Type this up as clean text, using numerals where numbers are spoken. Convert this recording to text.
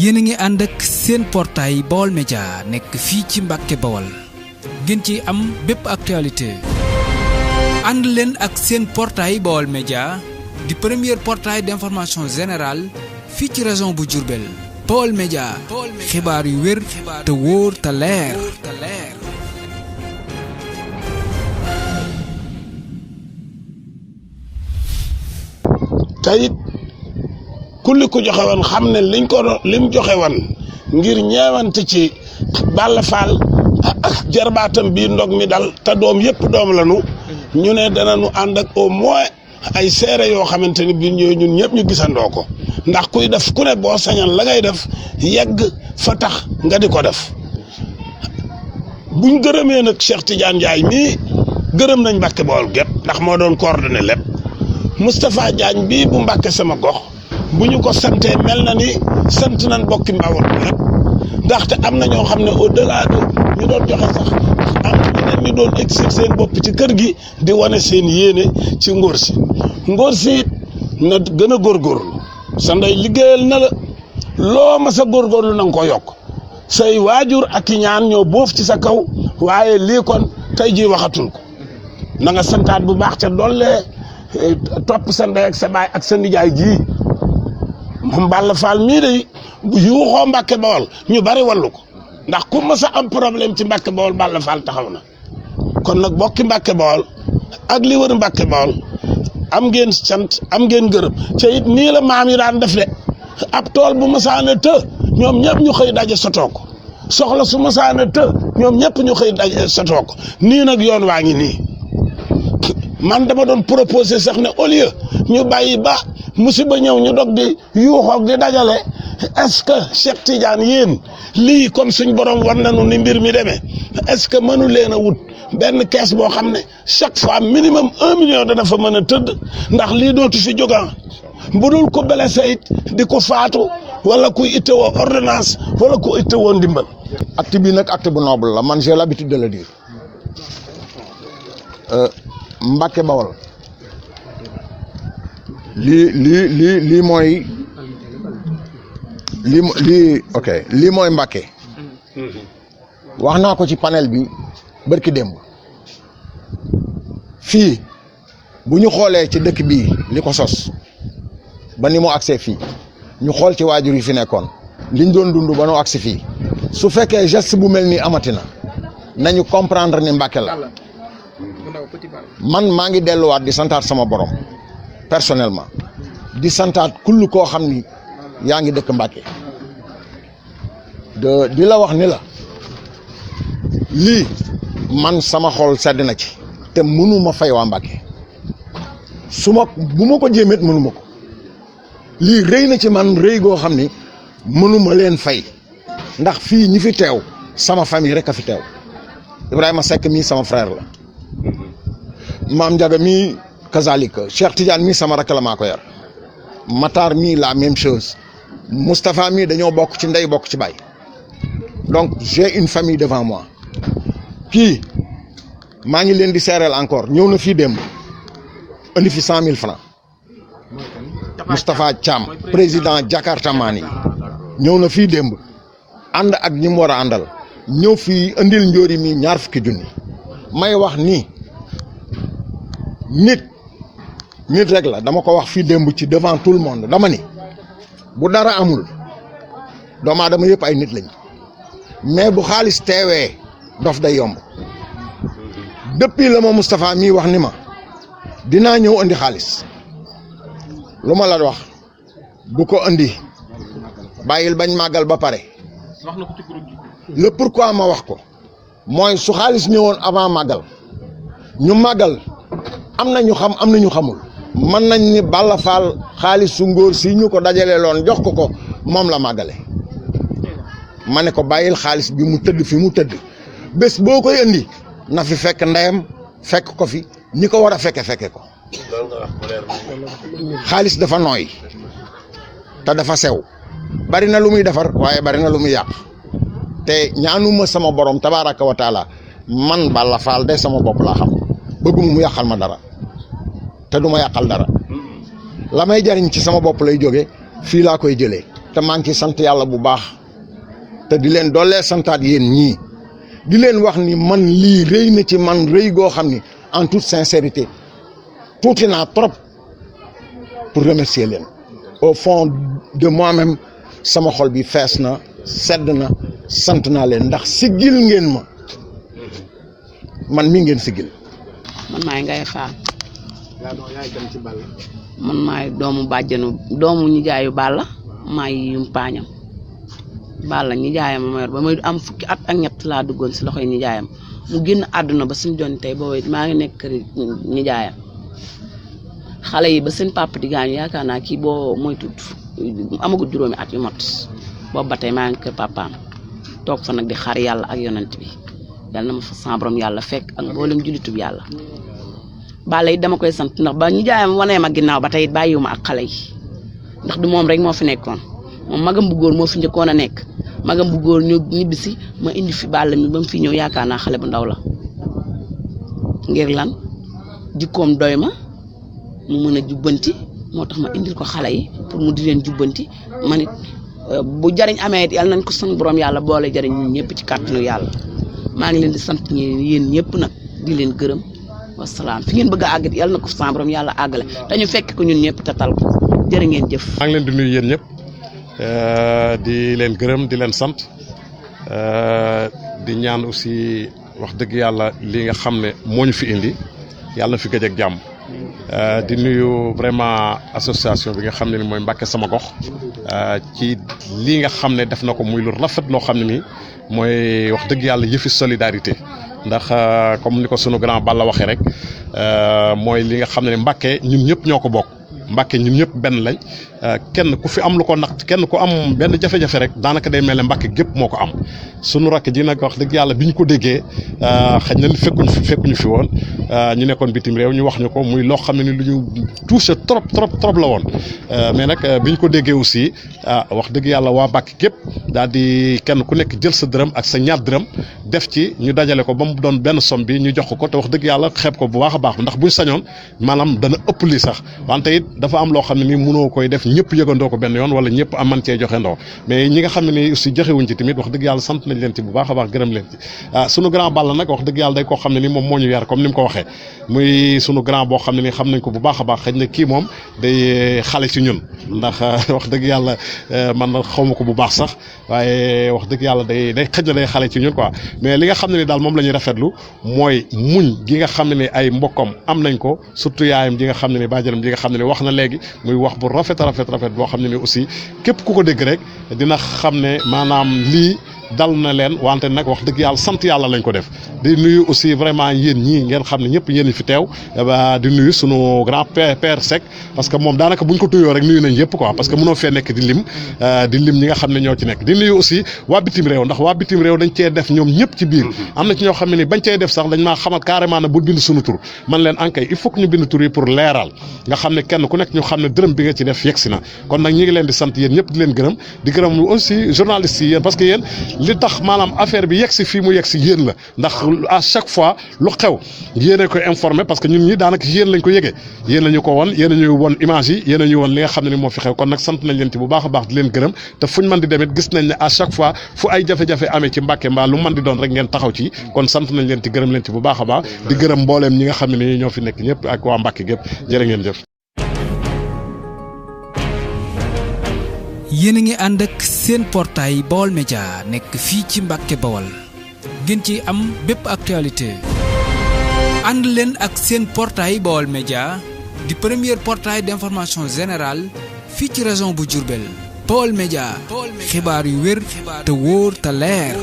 yéen a ngi ànd ak seen portail Baol Média nekk fii ci Mbàkke Bawol ngeen ci am bépp actualité ànd leen ak seen portail Baol Média di premier portail d'information générale fii ci région bu Diourbel. Baol Média xibaar yu wér te wóor te leer. tayit kulli ku joxe woon xam ne lim joxe woon ngir ñeewante ci Balla Fall ak jarbaatam bii ndog mi dal te doom yëpp doom lañu ñu ne danañu ànd ak au moins ay seere yoo xamante ni biir ñooyu ñun ñëpp ñu gisandoo ko ndax kuy def ku ne boo sañal la ngay def yegg fa tax nga di ko def buñ gërëmee nag Cheikh Tidiane Ndiaye mii gërëm nañ Mbàkke Bawol gépp ndax moo doon coordonné lépp Moustapha Diagne bii bu Mbàkke sama gox bu ñu ko santee mel na ni sant nañ bokki Mbawol lépp ndaxte am na ñoo xam ne au delà de ñu doon joxe sax am ñeneen ñu doon exercer seen bopp ci kër gi di wane seen yéene ci ngóor si na gën a góorgóorlu sa ndey liggéeyal na la loo ma sa góorgóorlu na nga ko yokk say waajur ak i ñaan ñoo boof ci sa kaw waaye lii kon tey jii waxatul ko na nga santaat bu baax ca doole topp sa ndey ak sa baay ak sa nijaay ji moom Balla Fall mii de bu yuuxoo Mbàkke Bawol ñu bari wallu ko ndax ku ma sa am problème ci Mbàkke Bawol Balla Fall taxaw na kon nag bokki Mbàkke Bawol ak li wër Mbàkke Bawol am ngeen sant am ngeen gërëm ca it nii la maam yi daan def de ab tool bu masaana të ñoom ñëpp ñu xëy daje sotoo ko soxla su masaana të ñoom ñëpp ñu xëy daje sotoo ko nii nag yoon waa ngi nii man dama doon proposé sax ne au lieu ñu bàyyi ba musiba ñëw ñu dog di yuuxoog di dajale est-ce que Cheikh Tidiane yéen lii comme suñ borom war nañu ni mbir mi demee est-ce que mënu leen a wut benn kees boo xam ne chaque fois minimum 1 million dana fa mën a tëdd ndax lii dootu fi jógaan bu dul ko blessé it di ko faatu wala kuy ittewoo ordonnance wala ku ittewoo ndimbal. acte bi nag acte bu noble la man j'ai l'habitude de le dire Mbàkke Bawol lii mooy lii mooy Mbàkke wax naa ko ci panel bi barki démb fii bu ñu xoolee ci dëkk bii li ko sos ba ni mu agsee fii ñu xool ci waajur yi fi nekkoon liñ doon dund ba nu agsi fii su fekkee geste bu mel ni amati na nañu comprendre ni Mbàkke la man maa ngi delluwaat di santaat sama borom personnellement di santaat kull koo xam ni yaa ngi dëkk Mbàkke di la wax ni la lii man sama xol sedd na ci te mënuma fay waa Mbàkke bu ma ko jéemet mënuma ko lii rëy na ci man rëy goo xam ni mënuma leen fay ndax fii ñi fi teew sama famille rek a fi teew Ibrahima Seck mii sama frère la Maam Ndiaga mii kazalika Cheikh Tidiane mii sama rakk la maa ko yar Matar mii la même chose Moustapha mii dañoo bokk ci ndey bokk ci baay donc j'ai une famille devant moi kii maa ngi leen di seereel encore ñëw na fii démb indi fi 100 000 francs Moustapha Thiam président Jakarta maan yi ñëw na fii démb ànd ak ñi mu war a àndal ñëw fii indil njóori mi 20 junni may wax ni nit rek la dama ko wax fii démb ci devant tout le monde dama ni bu dara amul doomu aadama yëpp ay nit lañ mais bu xaalis teewee dof day yomb depuis la ma Moustapha mii wax ni ma dinaa ñëw andi xaalis lu ma la wax bu ko andi bàyyil bañ màggal ba pare le pourquoi ma wax ko mooy su xaalis ñëwoon avant màggal ñu màggal am na ñu xam am na ñu xamul mën nañ ni Balla Fall xaalis su ngóor si ñu ko dajale loon jox ko moom la màggale ma ne ko bàyyil xaalis bi mu tëdd fi mu tëdd bés boo koy indi na fi fekk ndeyam fekk ko fi ñi ko war a fekke ko xaalis dafa nooy te dafa sew bari na lu muy defar waaye bari na lu muy yàq te ñaanuma sama borom tabaaraka wa taala man Balla Fall de sama bopp laa xam bëgguma mu yàqal ma dara te du ma yàqal dara la may jariñ ci sama bopp lay jóge fii laa koy jëlee te maa ngi ci sant yàlla bu baax te di leen doolee santaat yéen ñii di leen wax ni man lii rëy na ci man rëy goo xam ni en toute sincérité tuuti naa trop pour remercier leen au fond de moi-même sama xol bi fees na sedd na sant naa leen ndax siggil ngeen ma man mi ngeen siggil. man maay Ngaye Fall. man maay doomu bàjjanu doomu nijaayu Balla maay yumpaañam Balla nijaayam ma yor ba may am fukki at ak ñett laa duggoon si loxoy nijaayam mu génn àdduna ba suñu doon tey boobu maa ngi nekk kër nijaayam xale yi ba seen papa di gaañu yaakaar naa kii boo mooy tudd amagul juróomi at yu mot boobu ba tey maa ngi kër papaam toog fa nag di xaar yàlla ak yonent bi yàlla na ma fa sama borom yàlla fekk ak mboolem julitub yàlla. Balla it dama koy sant ndax ba nijaayam wanee ma ginnaaw ba tey it bàyyiwuma ak xale yi ndax du moom rek moo fi nekkoon moom magam bu góor moo fi njëkkoon a nekk magam bu góor ñu ñibbisi ma indi fi Balla mi ba mu fi ñëw yaakaar naa xale bu ndaw la ngir lan jikkoom doy ma mu mën a jubbanti moo tax ma indil ko xale yi pour mu di leen jubbanti man it bu jariñ amee it yàlla nañ ko sant borom yàlla boole jariñ ñun ñëpp ci kàttanu yàlla maa ngi leen di sant yéen ñëpp nag di leen gërëm wasalaam fi ngeen bëgg a àgg it yàlla na ko sant borom yàlla àggale te ñu fekk ko ñun ñëpp te tal ko jërë ngeen jëf. maa ngi leen di nuyu yéen ñëpp di leen gërëm di leen sant di ñaan aussi wax dëgg yàlla li nga xam ne moo ñu fi indi yàlla na fi gëj ak jàmm. di nuyu vraiment association bi nga xam ne ni mooy Mbàkke sama gox ci lii nga xam ne def na ko muy lu rafet loo xam ne nii mooy wax dëgg yàlla yëfi solidarité ndax comme ni ko sunu grand Balla waxee rek mooy li nga xam ne ni Mbàkke ñun ñëpp ñoo ko bokk Mbàkke ñun ñëpp benn lañ kenn ku fi am lu ko naq kenn ku am benn jafe-jafe rek daanaka day mel ne Mbàkke gépp moo ko am sunu rakk ji nag wax dëgg yàlla bi ñu ko déggee xëy na fekkuñu fi woon ñu nekkoon bitim réew ñu wax ñu ko muy loo xam ne ni lu ñu touché trop la woon mais nag bi ñu ko déggee aussi wax dëgg yàlla waa Mbàkke gépp daal di kenn ku nekk jël sa dërëm ak sa ñaar dërëm def ci ñu dajale ko ba mu doon benn somme bi ñu jox ko te wax dëgg yàlla xeeb ko bu baax a baax ndax buñ sañoon maanaam dana ëpp lii sax wante it dafa am loo xam ne ni mënoo koy def ñëpp yëgandoo ko benn yoon wala ñëpp am man cee joxe ndoo mais ñi nga xam ne ni aussi joxewuñ ci tamit wax dëgg yàlla sant nañ leen ci bu baax a baax gërëm leen ci sunu grand Balla nag wax dëgg yàlla day koo xam ne ni moom moo ñu yar comme ni mu ko waxee muy sunu grand boo xam ne ni xam nañ ko bu baax a baax xëy na kii moom day xale ci ñun ndax wax dëgg yàlla man xaw ma ko bu baax sax waaye wax dëgg yàlla day xëj na day xale ci ñun quoi mais li nga xam ne ni daal moom la ñuy rafetlu mooy muñ gi nga xam ne ni ay mbokkam am nañ ko surtout yaayam ji nga xam ne ni baajaram ji nga xam ne ni wax na léegi muy wax bu rafet boo xam ne ni aussi képp ku ko dégg rek dina xam ne maanaam lii dal na leen wante nag wax dëgg yàlla sant yàlla lañ ko def di nuyu aussi vraiment yéen ñii ngeen xam ne ñëpp yéen fi teew di nuyu sunu grand père Seck parce que moom daanaka buñ ko tuyoo rek nuyu nañ yëpp quoi parce que mënoo fee nekk di lim ñi nga xam ne ñoo ci nekk di nuyu aussi waa bitim réew ndax waa bitim réew dañ cee def ñoom ñëpp ci biir am na ci ñoo xam ne ni bañ cee def sax dañ maa xamal carrément ne bul bind sunu tur man leen ankay il faut que ñu bind tur yi pour leeral nga xam ne kenn ku nekk ñu xam ne dërëm bi nga ci def yegsi na kon nag ñi ngi leen di sant yéen ñëpp di leen gërëm di gërëm aussi journalistes yi yéen parce que yéen li tax maanaam affaire bi yegsi fii mu yegsi yéen la ndax à chaque fois lu xew yéen a koy informé parce que ñun ñi daanaka yéen lañ ko yëgee yéen la ñu ko won yéen a ñuy won image yi yéen a ñuy won li nga xam ne ni moo fi xew kon nag sant nañ leen ci bu baax a baax di leen gërëm te fuñ mën di demit gis nañ ne à chaque fois fu ay jafe-jafe amee ci Mbàkke mbaa lu mën di doon rek ngeen taxaw ci kon sant nañ leen ci gërëm leen ci bu baax a baax di gërëm mbooleem ñi nga xam ne ni ñoo fi nekk ñëpp ak waa Mbàkke gépp jërë ngeen jëf. yéen a ngi ànd ak seen portail Baol Média nekk fii ci Mbàkke Bawol ngeen ci am bépp actualité ànd leen ak seen portail Baol Média di premier portail d'information générale fii ci région bu Diourbel Baol Média xibaar yu wér te wóor te leer